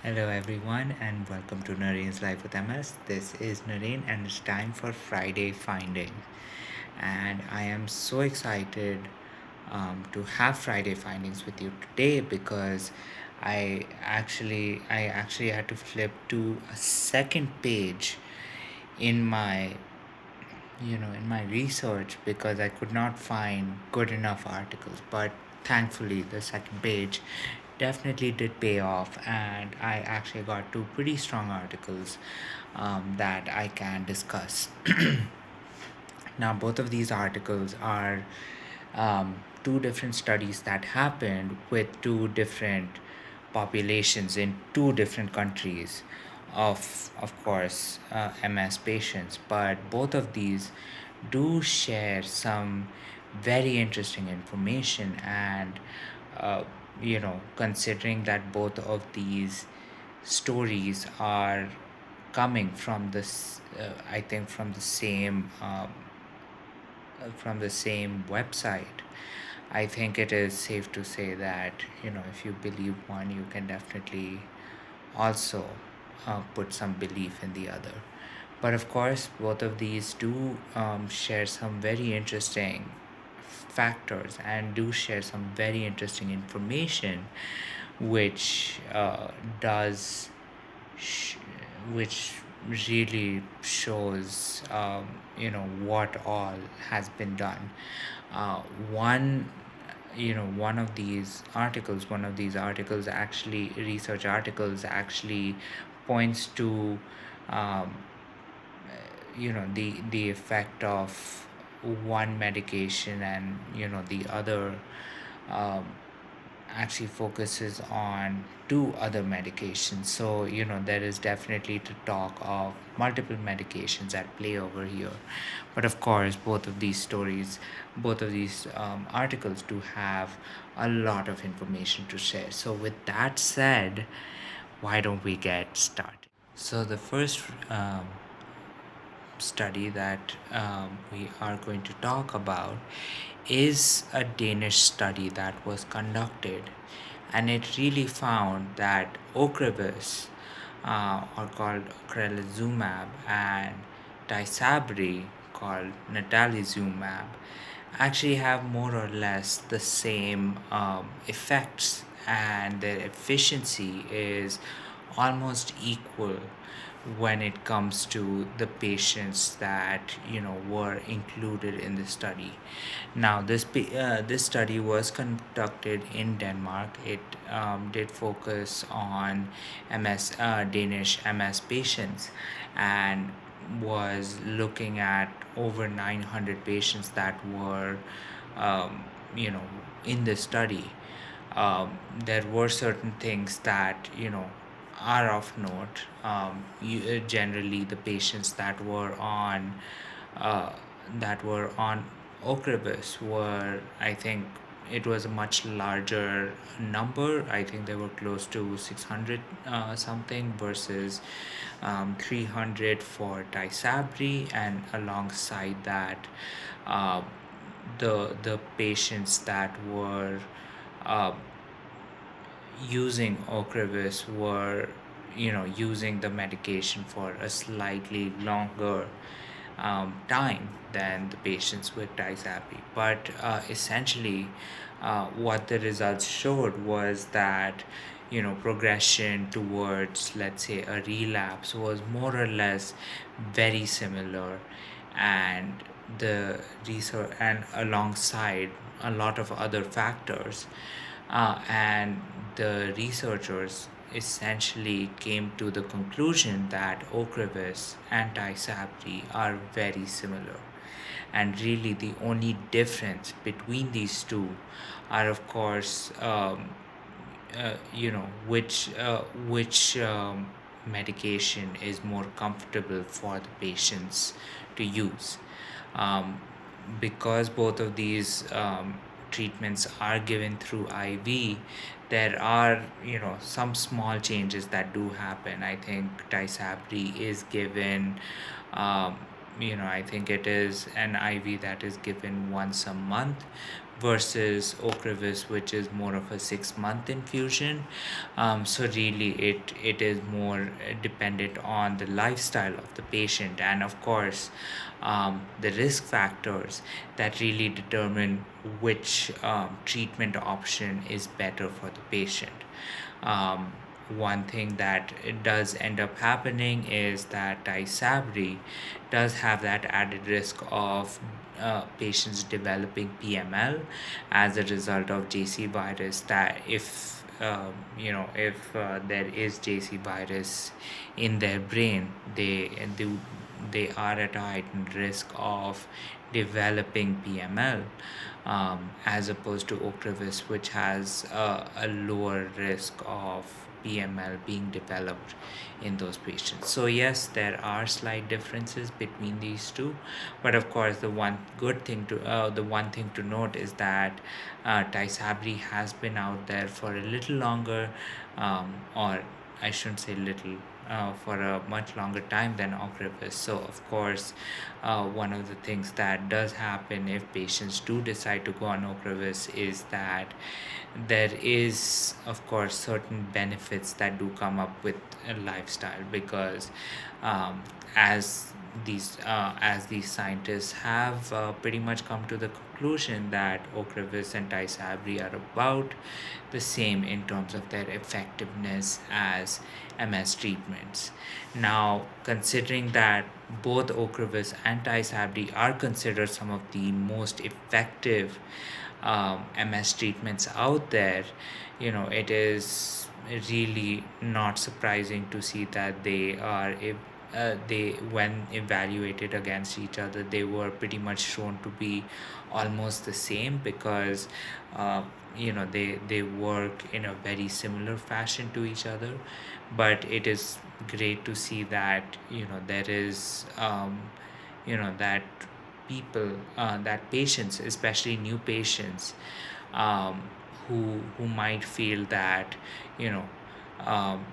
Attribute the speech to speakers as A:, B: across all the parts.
A: Hello, everyone, and welcome to Narain's Life with MS. This is Narain, and it's time for Friday Findings. And I am so excited to have Friday Findings with you today because I actually had to flip to a second page in my research because I could not find good enough articles. But thankfully, the second page definitely did pay off, and I actually got two pretty strong articles that I can discuss. Now, both of these articles are two different studies that happened with two different populations in two different countries of course, MS patients, but both of these do share some very interesting information. And uh, considering that both of these stories are coming from this I think from the same website, I think it is safe to say that if you believe one, you can definitely also put some belief in the other. But of course, both of these do share some very interesting factors and do share some very interesting information, which does sh- which really shows what all has been done. uh, one one of these articles actually research articles actually points to um, the effect of one medication, and the other um, actually focuses on two other medications. So there is definitely to talk of multiple medications at play over here. But of course, both of these articles do have a lot of information to share. So with that said, why don't we get started? So the first study that we are going to talk about is a Danish study that was conducted, and it really found that Ocrevus, or called Ocrelizumab, and Tysabri, called natalizumab, actually have more or less the same effects, and their efficiency is almost equal when it comes to the patients that were included in the study. Now, this study was conducted in Denmark. It did focus on Danish MS patients, and was looking at over 900 patients that were um, you know in the study. There were certain things that are of note. Generally, the patients uh, that were on Ocrevus were, I think, it was a much larger number. I think they were close to 600 something versus 300 for Tysabri, and alongside that, uh, the patients that were uh, using Ocrevus were using the medication for a slightly longer time than the patients with Tysabri. But essentially, what the results showed was that progression towards, let's say, a relapse was more or less very similar. And the research, and alongside a lot of other factors, and the researchers essentially came to the conclusion that Ocrevus and Tysabri are very similar. And really, the only difference between these two are, of course, which medication is more comfortable for the patients to use. Um, because both of these treatments are given through IV, there are some small changes that do happen. I think Tysabri is given, I think it is an IV that is given once a month, versus Ocrevus, which is more of a 6 month infusion. So really, it is more dependent on the lifestyle of the patient, and of course, the risk factors that really determine which treatment option is better for the patient. Um, One thing that it does end up happening is that Tysabri does have that added risk of patients developing PML as a result of JC virus. That if there is JC virus in their brain, they are at a heightened risk of developing PML, as opposed to Ocrevus, which has a lower risk of PML being developed in those patients. So yes, there are slight differences between these two, but of course, the one thing to note is that Tysabri has been out there for a little longer, or I shouldn't say little, for a much longer time than Ocrevus. So, of course, one of the things that does happen if patients do decide to go on Ocrevus is that there is, of course, certain benefits that do come up with a lifestyle, because um, as these scientists have pretty much come to the conclusion that Ocrevus and Tysabri are about the same in terms of their effectiveness as MS treatments. Now, considering that both Ocrevus and Tysabri are considered some of the most effective MS treatments out there, it is really not surprising to see that they, when evaluated against each other, they were pretty much shown to be almost the same, because uh, they work in a very similar fashion to each other. But it is great to see that there is that that patients, especially new patients, um, who might feel that you know um,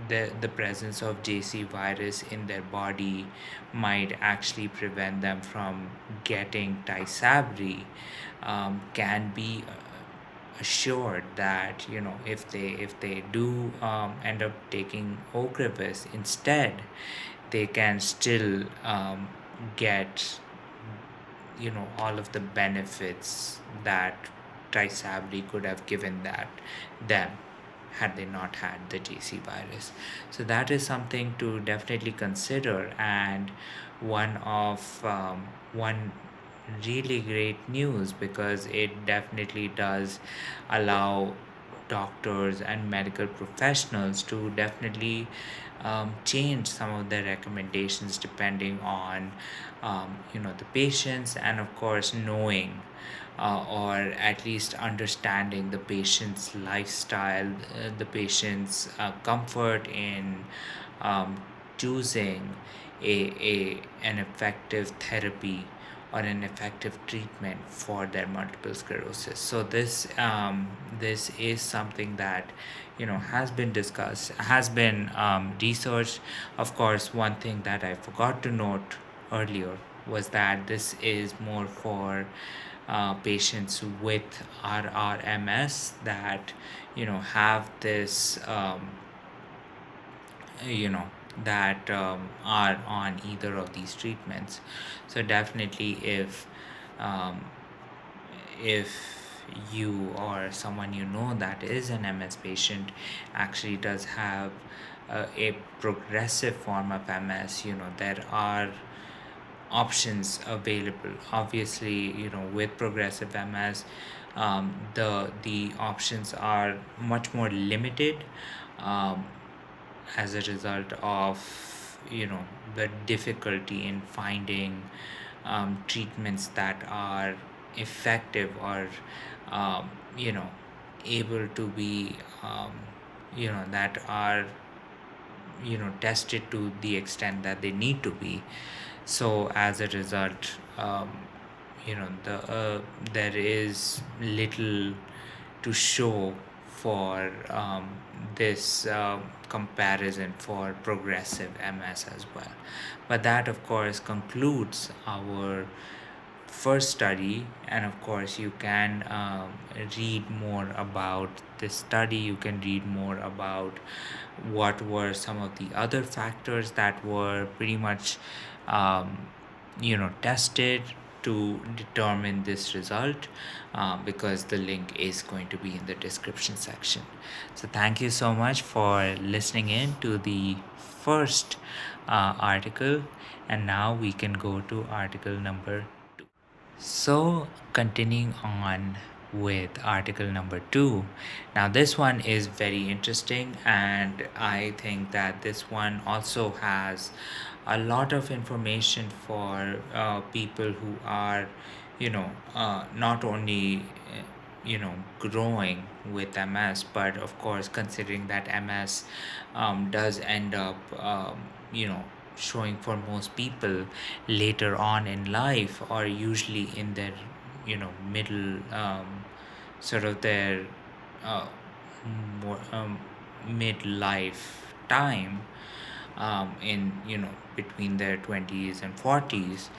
A: the presence of JC virus in their body might actually prevent them from getting Tysabri, can be assured that if they do end up taking Ocrevus instead, they can still get all of the benefits that Tysabri could have given that them had they not had the JC virus. So that is something to definitely consider, and one really great news, because it definitely does allow doctors and medical professionals to definitely change some of their recommendations depending on the patients, and of course knowing or at least understanding the patient's lifestyle, the patient's comfort in um, choosing an effective therapy or an effective treatment for their multiple sclerosis. So this is something that has been discussed, has been researched. Of course, one thing that I forgot to note earlier was that this is more for patients with RRMS that have this you know that are on either of these treatments. So definitely, um, if you or someone that is an MS patient actually does have a progressive form of MS, there are options available. Obviously, with progressive MS, the options are much more limited, um, as a result of the difficulty in finding treatments that are effective, or um, you know able to be that are tested to the extent that they need to be. So as a result, there is little to show for this comparison for progressive MS as well. But that, of course, concludes our first study, and of course you can read more about this study. You can read more about what were some of the other factors that were pretty much um, tested to determine this result, because the link is going to be in the description section. So thank you so much for listening in to the first article, and now we can go to article number 2. So, continuing on with article number 2. Now, this one is very interesting, and I think that this one also has a lot of information for people who are, not only, growing with MS, but of course, considering that MS does end up, showing for most people later on in life, or usually in their middle, sort of their uh, more midlife time, in between their 20s and 40s.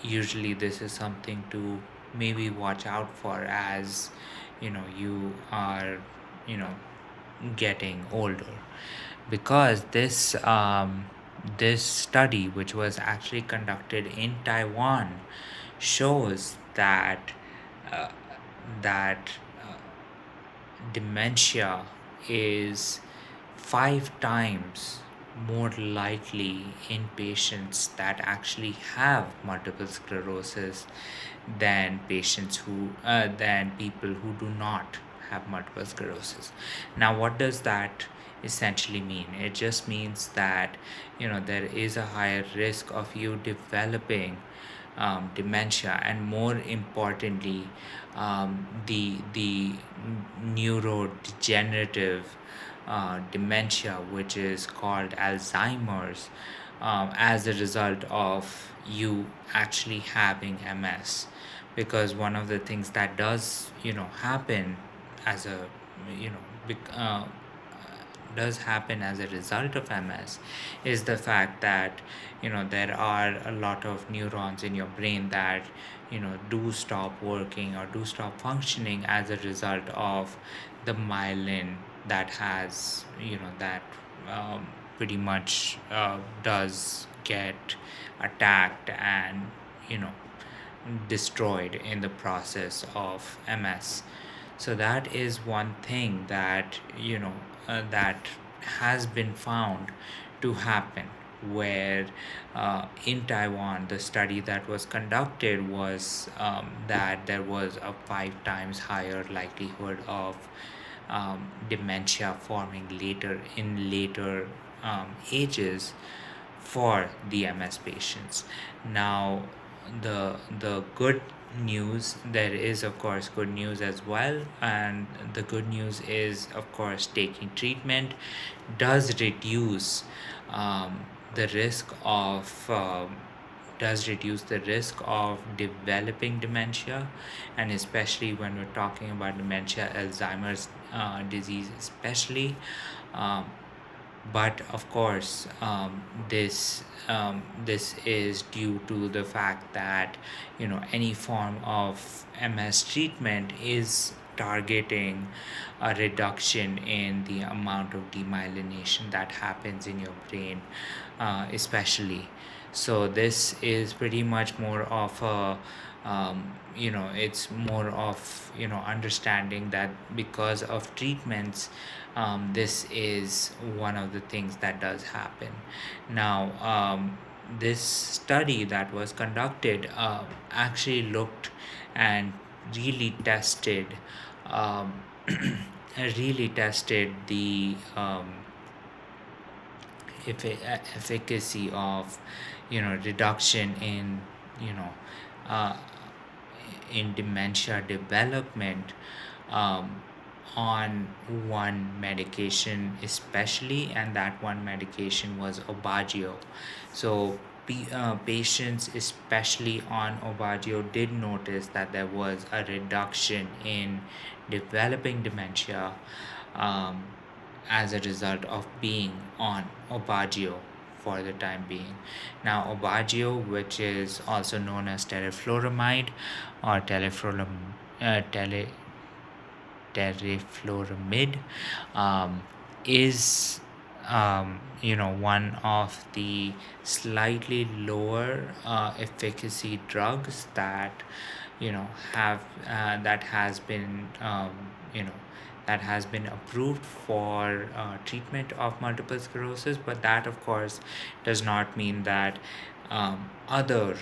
A: Usually this is something to maybe watch out for as you are you know getting older, because this study, which was actually conducted in Taiwan, shows that uh, that dementia is 5 times more likely in patients that actually have multiple sclerosis than people who do not have multiple sclerosis. Now, what does that essentially mean? It just means that there is a higher risk of you developing dementia, and more importantly, the neurodegenerative dementia, which is called Alzheimer's, as a result of you actually having MS. Because one of the things that does happen as a you know does happen as a result of MS is the fact that there are a lot of neurons in your brain that do stop working or do stop functioning as a result of the myelin that has that pretty much does get attacked and you know destroyed in the process of MS. So that is one thing that that has been found to happen, where in Taiwan the study that was conducted was that there was a 5 times higher likelihood of dementia forming later ages for the MS patients. Now, the good news, there is of course good news as well, and the good news is of course taking treatment does reduce the risk of developing dementia, and especially when we're talking about dementia, Alzheimer's disease especially. um, but of course, this is due to the fact that any form of MS treatment is targeting a reduction in the amount of demyelination that happens in your brain, especially. So this is pretty much more of a it's more of understanding that because of treatments, this is one of the things that does happen. Now, this study that was conducted actually looked and really tested um, really tested the efficacy of reduction you know uh, in dementia development um, on one medication especially, and that one medication was Obagio. So patients especially on Obagio did notice that there was a reduction in developing dementia, um, as a result of being on Obagio for the time being. Now, Obagio, which is also known as terifluramide or tele, terifluramide, um, is one of the slightly lower efficacy drugs that have that has been you know that has been approved for treatment of multiple sclerosis, but that of course does not mean that other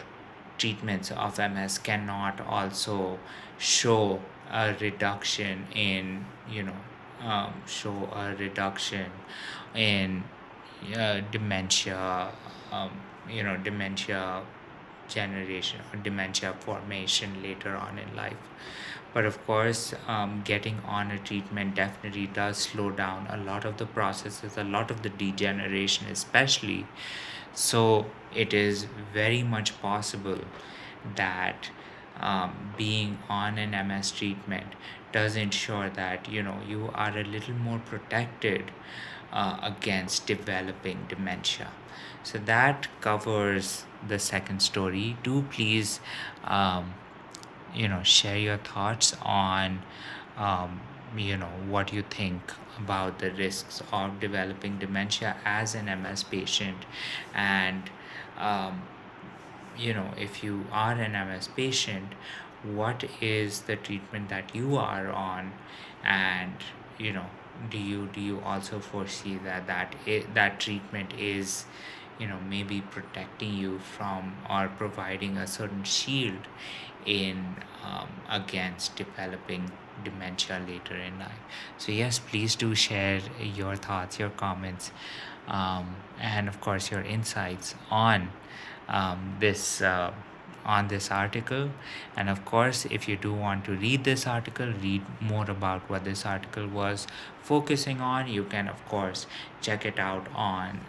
A: treatments of MS cannot also show a reduction in show a reduction in dementia, dementia generation or dementia formation later on in life. But of course, getting on a treatment definitely does slow down a lot of the processes, a lot of the degeneration, especially. So it is very much possible that being on an MS treatment does ensure that you are a little more protected against developing dementia. So that covers the second story. Do please um, share your thoughts on what you think about the risks of developing dementia as an MS patient. And um, if you are an MS patient, what is the treatment that you are on? And do you also foresee that treatment is maybe protecting you from or providing a certain shield in against developing dementia later in life? So yes, please do share your thoughts, your comments, and of course your insights this on this article. And of course, if you do want to read this article, read more about what this article was focusing on, you can of course check it out on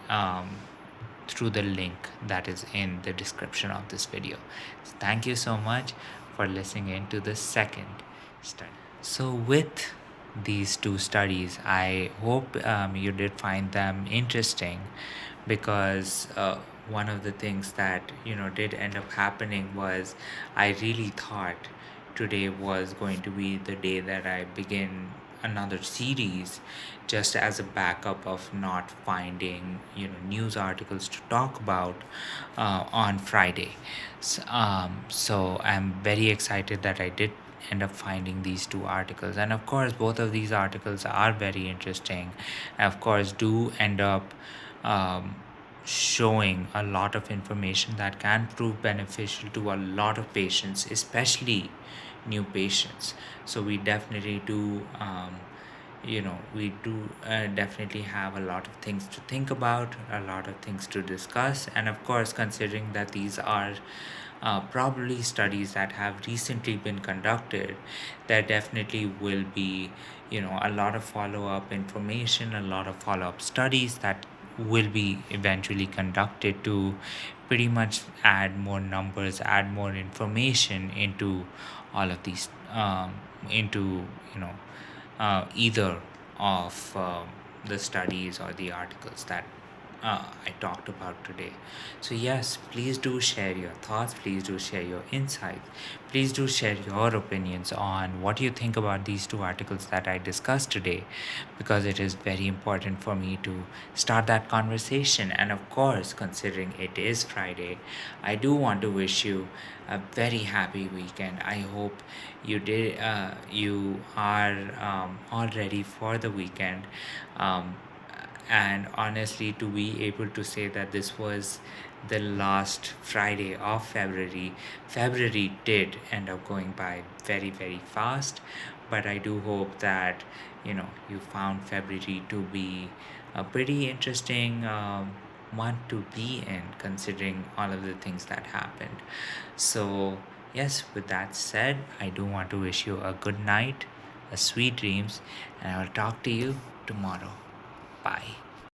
A: through the link that is in the description of this video. So thank you so much for listening in to the second study. So with these two studies, I hope you did find them interesting, because one of the things that did end up happening was I really thought today was going to be the day that I begin another series, just as a backup of not finding news articles to talk about on Friday. So I'm very excited that I did end up finding these two articles, and of course both of these articles are very interesting, and of course do end up um, showing a lot of information that can prove beneficial to a lot of patients, especially new patients. So we definitely do definitely have a lot of things to think about, a lot of things to discuss. And of course, considering that these are probably studies that have recently been conducted, there definitely will be a lot of follow-up information, a lot of follow-up studies that will be eventually conducted to pretty much add more numbers, add more information into all of these, into either of the studies or the articles that I talked about today. So yes, please do share your thoughts, please do share your insights, please do share your opinions on what you think about these two articles that I discussed today, because it is very important for me to start that conversation. And of course, considering it is Friday, I do want to wish you a very happy weekend. I hope you are all ready for the weekend. Um, and honestly, to be able to say that this was the last Friday of February did end up going by very, very fast. But I do hope that you found February to be a pretty interesting month to be in, considering all of the things that happened. So yes, with that said, I do want to wish you a good night, a sweet dreams, and I will talk to you tomorrow. Bye.